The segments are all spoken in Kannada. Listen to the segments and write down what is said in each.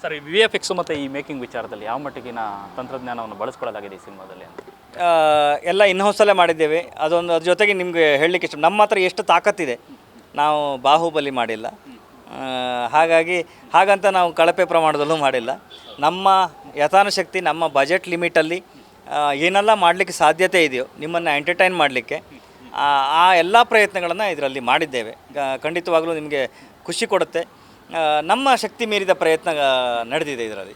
ಸರ್, ಈ VFX ಮತ್ತು ಈ ಮೇಕಿಂಗ್ ವಿಚಾರದಲ್ಲಿ ಯಾವ ಮಟ್ಟಿಗಿನ ತಂತ್ರಜ್ಞಾನವನ್ನು ಬಳಸ್ಕೊಳ್ಳಲಾಗಿದೆ ಈ ಸಿನಿಮಾದಲ್ಲಿ ಅಂತ? ಎಲ್ಲ ಇನ್ಹೌಸಲ್ಲೇ ಮಾಡಿದ್ದೇವೆ. ಅದ್ರ ಜೊತೆಗೆ ನಿಮಗೆ ಹೇಳಲಿಕ್ಕೆ ಇಷ್ಟ, ನಮ್ಮ ಹತ್ರ ಎಷ್ಟು ತಾಕತ್ತಿದೆ, ನಾವು ಬಾಹುಬಲಿ ಮಾಡಿಲ್ಲ. ಹಾಗಂತ ನಾವು ಕಳಪೆ ಪ್ರಮಾಣದಲ್ಲೂ ಮಾಡಿಲ್ಲ. ನಮ್ಮ ಯಥಾನುಶಕ್ತಿ ನಮ್ಮ ಬಜೆಟ್ ಲಿಮಿಟಲ್ಲಿ ಏನೆಲ್ಲ ಮಾಡಲಿಕ್ಕೆ ಸಾಧ್ಯತೆ ಇದೆಯೋ ನಿಮ್ಮನ್ನು ಎಂಟರ್ಟೈನ್ ಮಾಡಲಿಕ್ಕೆ ಆ ಎಲ್ಲ ಪ್ರಯತ್ನಗಳನ್ನು ಇದರಲ್ಲಿ ಮಾಡಿದ್ದೇವೆ. ಖಂಡಿತವಾಗಲೂ ನಿಮಗೆ ಖುಷಿ ಕೊಡುತ್ತೆ. ನಮ್ಮ ಶಕ್ತಿ ಮೀರಿದ ಪ್ರಯತ್ನ ನಡೆದಿದೆ ಇದರಲ್ಲಿ.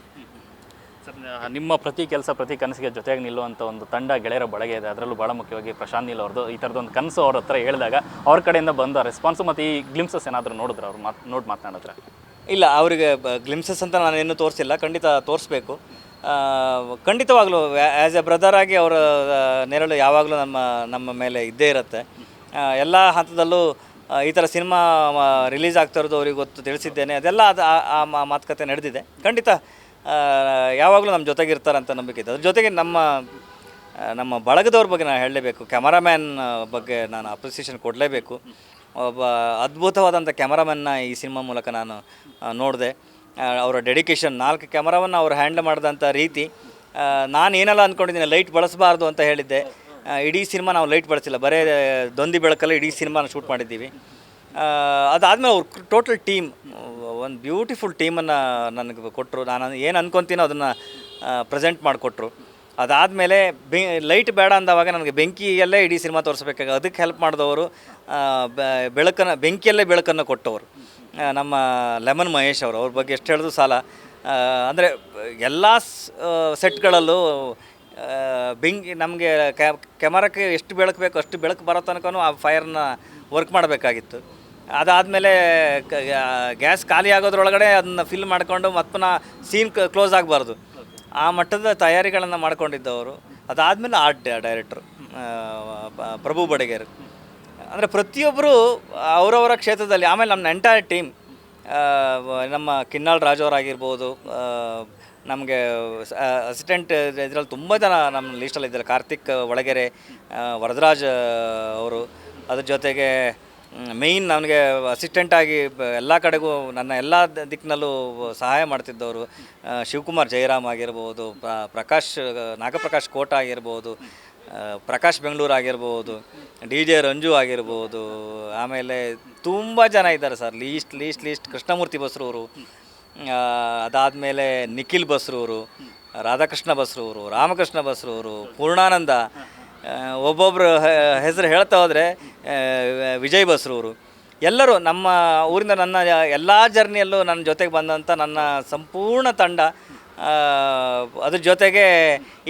ಸರ್, ನಿಮ್ಮ ಪ್ರತಿ ಕೆಲಸ ಪ್ರತಿ ಕನಸಿಗೆ ಜೊತೆಗೆ ನಿಲ್ಲುವಂಥ ಒಂದು ತಂಡ ಗೆಳೆಯರ ಬಳಗ ಇದೆ. ಅದರಲ್ಲೂ ಭಾಳ ಮುಖ್ಯವಾಗಿ ಪ್ರಶಾಂತ್ ನೀಲ್ ಅವ್ರದ್ದು ಈ ಥರದೊಂದು ಕನಸು ಅವ್ರ ಹತ್ರ ಹೇಳಿದಾಗ ಅವ್ರ ಕಡೆಯಿಂದ ಬಂದ ರೆಸ್ಪಾನ್ಸು ಮತ್ತು ಈ ಗ್ಲಿಮ್ಸಸ್ ಏನಾದರೂ ನೋಡಿದ್ರೆ ಅವ್ರು ಮಾತನಾಡಿದ್ರೆ? ಇಲ್ಲ, ಅವರಿಗೆ ಗ್ಲಿಮ್ಸಸ್ ಅಂತ ನಾನು ಇನ್ನೂ ತೋರಿಸಿಲ್ಲ. ಖಂಡಿತ ತೋರಿಸ್ಬೇಕು. ಖಂಡಿತವಾಗಲೂ ಆ್ಯಸ್ ಎ ಬ್ರದರ್ ಆಗಿ ಅವರ ನೆರಳು ಯಾವಾಗಲೂ ನಮ್ಮ ಮೇಲೆ ಇದ್ದೇ ಇರುತ್ತೆ. ಎಲ್ಲ ಹಂತದಲ್ಲೂ ಈ ಥರ ಸಿನಿಮಾ ರಿಲೀಸ್ ಆಗ್ತಾ ಇರೋದು ಅವ್ರಿಗೆ ಗೊತ್ತು, ತಿಳಿಸಿದ್ದೇನೆ. ಅದೆಲ್ಲ ಆ ಮಾತುಕತೆ ನಡೆದಿದೆ. ಖಂಡಿತ ಯಾವಾಗಲೂ ನಮ್ಮ ಜೊತೆಗೆ ಇರ್ತಾರಂತ ನಂಬಿಕೆ ಇದೆ. ಅದ್ರ ಜೊತೆಗೆ ನಮ್ಮ ಬಳಗದವ್ರ ಬಗ್ಗೆ ನಾನು ಹೇಳಲೇಬೇಕು. ಕ್ಯಾಮರಾಮ್ಯಾನ್ ಬಗ್ಗೆ ನಾನು ಅಪ್ರಿಸಿಯೇಷನ್ ಕೊಡಲೇಬೇಕು. ಒಬ್ಬ ಅದ್ಭುತವಾದಂಥ ಕ್ಯಾಮರಾಮನ್ನ ಈ ಸಿನಿಮಾ ಮೂಲಕ ನಾನು ನೋಡಿದೆ. ಅವರ ಡೆಡಿಕೇಶನ್, 4 ಕ್ಯಾಮರಾವನ್ನು ಅವ್ರು ಹ್ಯಾಂಡಲ್ ಮಾಡಿದಂಥ ರೀತಿ. ನಾನು ಏನೆಲ್ಲ ಅಂದ್ಕೊಂಡಿದ್ದೀನಿ, ಲೈಟ್ ಬಳಸಬಾರ್ದು ಅಂತ ಹೇಳಿದ್ದೆ. ಇಡೀ ಸಿನಿಮಾ ನಾವು ಲೈಟ್ ಬಳಸಿಲ್ಲ, ಬರೀ ದೊಂದಿ ಬೆಳಕಲ್ಲಿ ಇಡೀ ಸಿನಿಮಾನ ಶೂಟ್ ಮಾಡಿದ್ದೀವಿ. ಅದಾದಮೇಲೆ ಅವ್ರು ಟೋಟಲ್ ಟೀಮ್ ಒಂದು ಬ್ಯೂಟಿಫುಲ್ ಟೀಮನ್ನು ನನಗೆ ಕೊಟ್ಟರು. ನಾನು ಏನು ಅಂದ್ಕೊತೀನೋ ಅದನ್ನು ಪ್ರೆಸೆಂಟ್ ಮಾಡಿಕೊಟ್ರು. ಅದಾದಮೇಲೆ ಲೈಟ್ ಬೇಡ ಅಂದವಾಗ ನನಗೆ ಬೆಂಕಿಯಲ್ಲೇ ಇಡೀ ಸಿನಿಮಾ ತೋರಿಸ್ಬೇಕಾಗ ಅದಕ್ಕೆ ಹೆಲ್ಪ್ ಮಾಡಿದವರು, ಬೆಂಕಿಯಲ್ಲೇ ಬೆಳಕನ್ನು ಕೊಟ್ಟವರು ನಮ್ಮ ಲೆಮನ್ ಮಹೇಶ್ ಅವರು. ಅವ್ರ ಬಗ್ಗೆ ಎಷ್ಟು ಹೇಳಿದ್ರು ಸಾಲ. ಅಂದರೆ ಎಲ್ಲ ಸೆಟ್ಗಳಲ್ಲೂ ಬೆಂಕಿ ನಮಗೆ ಕ್ಯಾಮರಕ್ಕೆ ಎಷ್ಟು ಬೆಳಕು ಬೇಕು ಅಷ್ಟು ಬೆಳಕು ಬರೋ ತನಕನೂ ಆ ಫೈರ್ನ ವರ್ಕ್ ಮಾಡಬೇಕಾಗಿತ್ತು. ಅದಾದಮೇಲೆ ಗ್ಯಾಸ್ ಖಾಲಿ ಆಗೋದ್ರೊಳಗಡೆ ಅದನ್ನು ಫಿಲ್ ಮಾಡಿಕೊಂಡು ಮತ್ತೆ ಸೀನ್ ಕ್ಲೋಸ್ ಆಗಬಾರ್ದು, ಆ ಮಟ್ಟದ ತಯಾರಿಗಳನ್ನು ಮಾಡ್ಕೊಂಡಿದ್ದವರು. ಅದಾದಮೇಲೆ ಆರ್ಟ್ ಡೈರೆಕ್ಟ್ರು ಪ್ರಭು ಬಡಿಗೇರ್. ಅಂದರೆ ಪ್ರತಿಯೊಬ್ಬರು ಅವರವರ ಕ್ಷೇತ್ರದಲ್ಲಿ. ಆಮೇಲೆ ನಮ್ಮ ಎಂಟೈರ್ ಟೀಮ್, ನಮ್ಮ ಕಿನ್ನಾಳ್ ರಾಜು ಅವರಾಗಿರ್ಬೋದು, ನಮಗೆ ಅಸಿಸ್ಟೆಂಟ್ ಇದರಲ್ಲಿ ತುಂಬ ಜನ ನಮ್ಮ ಲೀಸ್ಟಲ್ಲಿದ್ದಾರೆ. ಕಾರ್ತಿಕ್ ಒಳಗೆರೆ, ವರದರಾಜ್ ಅವರು. ಅದ್ರ ಜೊತೆಗೆ ಮೇಯ್ನ್ ನನಗೆ ಅಸಿಸ್ಟೆಂಟಾಗಿ ಎಲ್ಲ ಕಡೆಗೂ ನನ್ನ ಎಲ್ಲ ದಿಕ್ಕಿನಲ್ಲೂ ಸಹಾಯ ಮಾಡ್ತಿದ್ದವರು ಶಿವಕುಮಾರ್ ಜಯರಾಮ್ ಆಗಿರ್ಬೋದು, ನಾಗಪ್ರಕಾಶ್ ಕೋಟ ಆಗಿರ್ಬೋದು, ಪ್ರಕಾಶ್ ಬೆಂಗಳೂರು ಆಗಿರ್ಬೋದು, DJ ರಂಜು ಆಗಿರ್ಬೋದು. ಆಮೇಲೆ ತುಂಬ ಜನ ಇದ್ದಾರೆ ಸರ್, ಲೀಸ್ಟ್ ಕೃಷ್ಣಮೂರ್ತಿ ಬಸ್ರೂರು. ಅದಾದಮೇಲೆ ನಿಖಿಲ್ ಬಸ್ರೂರು, ರಾಧಾಕೃಷ್ಣ ಬಸ್ರೂರು, ರಾಮಕೃಷ್ಣ ಬಸ್ರೂರು, ಪೂರ್ಣಾನಂದ. ಒಬ್ಬೊಬ್ಬರು ಹೆಸರು ಹೇಳ್ತಾ ಹೋದರೆ ವಿಜಯ್ ಬಸ್ರೂರು. ಎಲ್ಲರೂ ನಮ್ಮ ಊರಿಂದ ನನ್ನ ಎಲ್ಲ ಜರ್ನಿಯಲ್ಲೂ ನನ್ನ ಜೊತೆಗೆ ಬಂದಂಥ ನನ್ನ ಸಂಪೂರ್ಣ ತಂಡ. ಅದ್ರ ಜೊತೆಗೆ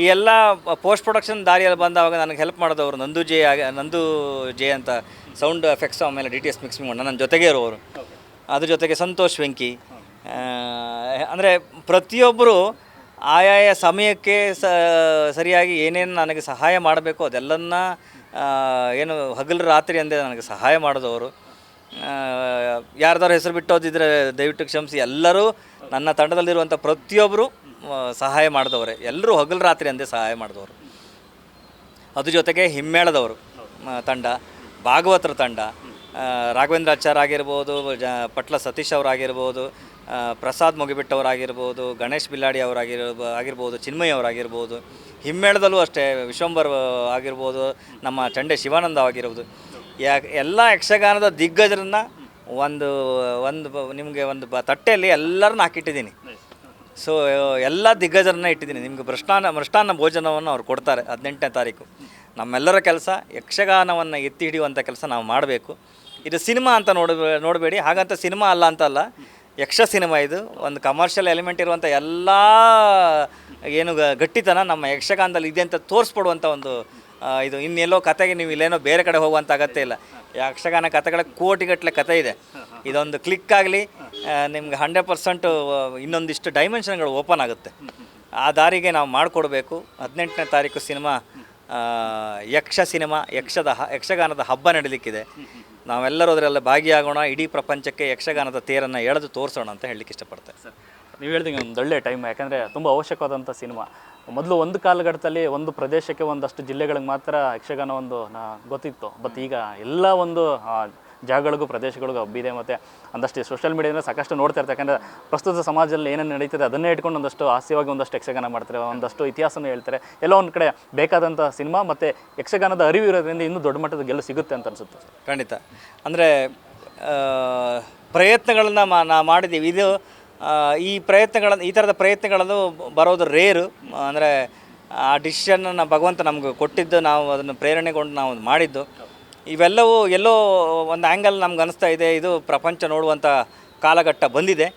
ಈ ಎಲ್ಲ ಪೋಸ್ಟ್ ಪ್ರೊಡಕ್ಷನ್ ದಾರಿಯಲ್ಲಿ ಬಂದವಾಗ ನನಗೆ ಹೆಲ್ಪ್ ಮಾಡಿದವರು ನಂದು ಜೆ ಅಂತ ಸೌಂಡ್ ಎಫೆಕ್ಟ್ಸು, ಆಮೇಲೆ DTS ಮಿಕ್ಸಿಂಗ್ ಮಾಡಿ ನನ್ನ ಜೊತೆಗೆ ಇರೋರು. ಅದ್ರ ಜೊತೆಗೆ ಸಂತೋಷ್ ವೆಂಕಿ. ಅಂದರೆ ಪ್ರತಿಯೊಬ್ಬರು ಆಯಾಯ ಸಮಯಕ್ಕೆ ಸರಿಯಾಗಿ ಏನೇನು ನನಗೆ ಸಹಾಯ ಮಾಡಬೇಕು ಅದೆಲ್ಲನ್ನ ಏನು ಹಗಲು ರಾತ್ರಿ ಅಂದೇ ನನಗೆ ಸಹಾಯ ಮಾಡಿದವರು. ಯಾರ್ದಾರು ಹೆಸರು ಬಿಟ್ಟೋದಿದ್ರೆ ದಯವಿಟ್ಟು ಕ್ಷಮಿಸಿ. ಎಲ್ಲರೂ ನನ್ನ ತಂಡದಲ್ಲಿರುವಂಥ ಪ್ರತಿಯೊಬ್ಬರು ಸಹಾಯ ಮಾಡಿದವರೇ, ಎಲ್ಲರೂ ಹಗಲು ರಾತ್ರಿ ಅಂದೇ ಸಹಾಯ ಮಾಡಿದವರು. ಅದ್ರ ಜೊತೆಗೆ ಹಿಮ್ಮೇಳದವರು ತಂಡ, ಭಾಗವತರ ತಂಡ, ರಾಘವೇಂದ್ರಾಚಾರ್ಯ ಆಗಿರ್ಬೋದು, ಪಟ್ಲ ಸತೀಶ್ ಅವರಾಗಿರ್ಬೋದು, ಪ್ರಸಾದ್ ಮುಗಿಬಿಟ್ಟವರಾಗಿರ್ಬೋದು, ಗಣೇಶ್ ಬಿಲ್ಲಾಡಿ ಆಗಿರ್ಬೋದು, ಚಿನ್ಮಯ್ ಅವರಾಗಿರ್ಬೋದು. ಹಿಮ್ಮೇಳದಲ್ಲೂ ಅಷ್ಟೇ ವಿಶ್ವಂಬರ್ ಆಗಿರ್ಬೋದು, ನಮ್ಮ ಚಂಡೆ ಶಿವಾನಂದ ಆಗಿರ್ಬೋದು. ಎಲ್ಲ ಯಕ್ಷಗಾನದ ದಿಗ್ಗಜರನ್ನು ನಿಮಗೆ ಒಂದು ತಟ್ಟೆಯಲ್ಲಿ ಎಲ್ಲರನ್ನ ಹಾಕಿಟ್ಟಿದ್ದೀನಿ. ಸೊ ಎಲ್ಲ ದಿಗ್ಗಜರನ್ನ ಇಟ್ಟಿದ್ದೀನಿ. ನಿಮಗೆ ಮೃಷ್ಟಾನ್ನ ಭೋಜನವನ್ನು ಅವ್ರು ಕೊಡ್ತಾರೆ 18ನೇ ತಾರೀಕು. ನಮ್ಮೆಲ್ಲರ ಕೆಲಸ ಯಕ್ಷಗಾನವನ್ನು ಎತ್ತಿ ಹಿಡಿಯುವಂಥ ಕೆಲಸ ನಾವು ಮಾಡಬೇಕು. ಇದು ಸಿನಿಮಾ ಅಂತ ನೋಡಬೇಡಿ, ಹಾಗಂತ ಸಿನಿಮಾ ಅಲ್ಲ ಅಂತಲ್ಲ, ಯಕ್ಷ ಸಿನಿಮಾ ಇದು. ಒಂದು ಕಮರ್ಷಿಯಲ್ ಎಲಿಮೆಂಟ್ ಇರುವಂಥ ಎಲ್ಲ ಏನು ಗಟ್ಟಿತನ ನಮ್ಮ ಯಕ್ಷಗಾನದಲ್ಲಿ ಇದೆ ಅಂತ ತೋರಿಸ್ಕೊಡುವಂಥ ಒಂದು ಇದು. ಇನ್ನೆಲ್ಲೋ ಕತೆಗೆ ನೀವು ಇಲ್ಲೇನೋ ಬೇರೆ ಕಡೆ ಹೋಗುವಂಥ ಅಗತ್ಯ ಇಲ್ಲ. ಯಕ್ಷಗಾನ ಕತೆಗಳ ಕೋಟಿಗಟ್ಟಲೆ ಕತೆ ಇದೆ. ಇದೊಂದು ಕ್ಲಿಕ್ ಆಗಲಿ, ನಿಮ್ಗೆ 100% ಇನ್ನೊಂದಿಷ್ಟು ಡೈಮೆನ್ಷನ್ಗಳು ಓಪನ್ ಆಗುತ್ತೆ. ಆ ದಾರಿಗೆ ನಾವು ಮಾಡಿಕೊಡ್ಬೇಕು. 18ನೇ ತಾರೀಕು ಸಿನಿಮಾ, ಯಕ್ಷ ಸಿನಿಮಾ, ಯಕ್ಷಗಾನದ ಹಬ್ಬ ನಡೀಲಿಕ್ಕಿದೆ. ನಾವೆಲ್ಲರೂ ಅದರೆಲ್ಲ ಭಾಗಿಯಾಗೋಣ. ಇಡೀ ಪ್ರಪಂಚಕ್ಕೆ ಯಕ್ಷಗಾನದ ತೇರನ್ನು ಎಳೆದು ತೋರಿಸೋಣ ಅಂತ ಹೇಳಲಿಕ್ಕೆ ಇಷ್ಟಪಡ್ತೇನೆ. ಸರ್, ನೀವು ಹೇಳ್ದಂಗೆ ಒಂದು ಒಳ್ಳೆ ಟೈಮ್, ಯಾಕಂದರೆ ತುಂಬ ಅವಶ್ಯಕವಾದಂಥ ಸಿನಿಮಾ. ಮೊದಲು ಒಂದು ಕಾಲಘಟ್ಟದಲ್ಲಿ ಒಂದು ಪ್ರದೇಶಕ್ಕೆ ಒಂದಷ್ಟು ಜಿಲ್ಲೆಗಳಿಗೆ ಮಾತ್ರ ಯಕ್ಷಗಾನ ಗೊತ್ತಿತ್ತು. ಬಟ್ ಈಗ ಎಲ್ಲ ಒಂದು ಜಾಗಗಳಿಗೂ ಪ್ರದೇಶಗಳಿಗೂ ಹಬ್ಬಿದೆ. ಮತ್ತು ಒಂದಷ್ಟು ಸೋಷಿಯಲ್ ಮೀಡಿಯಾದಲ್ಲಿ ಸಾಕಷ್ಟು ನೋಡ್ತಾ ಇರ್ತಾರೆ. ಯಾಕಂದರೆ ಪ್ರಸ್ತುತ ಸಮಾಜದಲ್ಲಿ ಏನೇನು ನಡೀತದೆ ಅದನ್ನೇ ಇಟ್ಕೊಂಡು ಒಂದಷ್ಟು ಹಾಸ್ಯವಾಗಿ ಒಂದಷ್ಟು ಯಕ್ಷಗಾನ ಮಾಡ್ತಾರೆ, ಒಂದಷ್ಟು ಇತಿಹಾಸನೂ ಹೇಳ್ತಾರೆ. ಎಲ್ಲೋ ಒಂದು ಕಡೆ ಬೇಕಾದಂಥ ಸಿನಿಮಾ ಮತ್ತು ಯಕ್ಷಗಾನದ ಅರಿವು ಇರೋದ್ರಿಂದ ಇನ್ನೂ ದೊಡ್ಡ ಮಟ್ಟದ ಗೆಲ್ಲು ಸಿಗುತ್ತೆ ಅಂತ ಅನಿಸುತ್ತೆ ಸರ್. ಖಂಡಿತ. ಅಂದರೆ ಪ್ರಯತ್ನಗಳನ್ನು ನಾವು ಮಾಡಿದ್ದೀವಿ. ಇದು ಈ ಥರದ ಪ್ರಯತ್ನಗಳನ್ನು ಬರೋದು ರೇರು. ಅಂದರೆ ಆ ಡಿಸಿಷನ್ನ ಭಗವಂತ ನಮ್ಗೆ ಕೊಟ್ಟಿದ್ದು, ನಾವು ಅದನ್ನು ಪ್ರೇರಣೆಗೊಂಡು ನಾವು ಮಾಡಿದ್ದು. ಇವೆಲ್ಲವೂ ಎಲ್ಲೋ ಒಂದು ಆ್ಯಂಗಲ್ ನಮ್ಗೆ ಅನಿಸ್ತಾ ಇದೆ, ಇದು ಪ್ರಪಂಚ ನೋಡುವಂಥ ಕಾಲಘಟ್ಟ ಬಂದಿದೆ.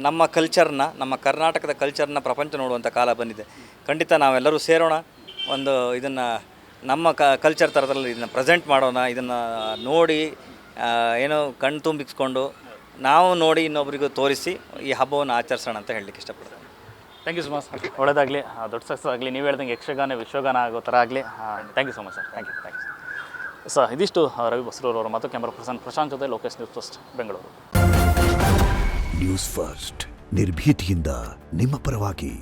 ನಮ್ಮ ಕಲ್ಚರ್ನ, ನಮ್ಮ ಕರ್ನಾಟಕದ ಕಲ್ಚರ್ನ ಪ್ರಪಂಚ ನೋಡುವಂಥ ಕಾಲ ಬಂದಿದೆ. ಖಂಡಿತ ನಾವೆಲ್ಲರೂ ಸೇರೋಣ, ಒಂದು ಇದನ್ನು ನಮ್ಮ ಕಲ್ಚರ್ ಥರದಲ್ಲಿ ಇದನ್ನು ಪ್ರೆಸೆಂಟ್ ಮಾಡೋಣ. ಇದನ್ನು ನೋಡಿ ಏನೋ ಕಣ್ಣು ತುಂಬಿಸ್ಕೊಂಡು ನಾವು ನೋಡಿ ಇನ್ನೊಬ್ಬರಿಗೂ ತೋರಿಸಿ ಈ ಹಬ್ಬವನ್ನು ಆಚರಿಸೋಣ ಅಂತ ಹೇಳಲಿಕ್ಕೆ ಇಷ್ಟಪಡ್ತೀನಿ. Thank you so much. ಒಳ್ಳೆಯದಾಗಲಿ, ದೊಡ್ಡ ಸಕ್ಸಸ್ ಆಗಲಿ. ನೀವು ಹೇಳ್ದಂಗೆ ಯಕ್ಷಗಾನ ವಿಶ್ವಗಾನ ಆಗೋ ಥರ ಆಗಲಿ. Thank you so much sir. Thank you sir. ಇದಿಷ್ಟು ರವಿ ಬಸ್ರೂರವರ ಮತ್ತು ಕ್ಯಾಮರಾ ಪರ್ಸನ್ ಪ್ರಶಾಂತ್ ಜೊತೆ Lokesh, News First Bengaluru. News First ನಿರ್ಭೀತಿಯಿಂದ ನಿಮ್ಮ ಪರವಾಗಿ.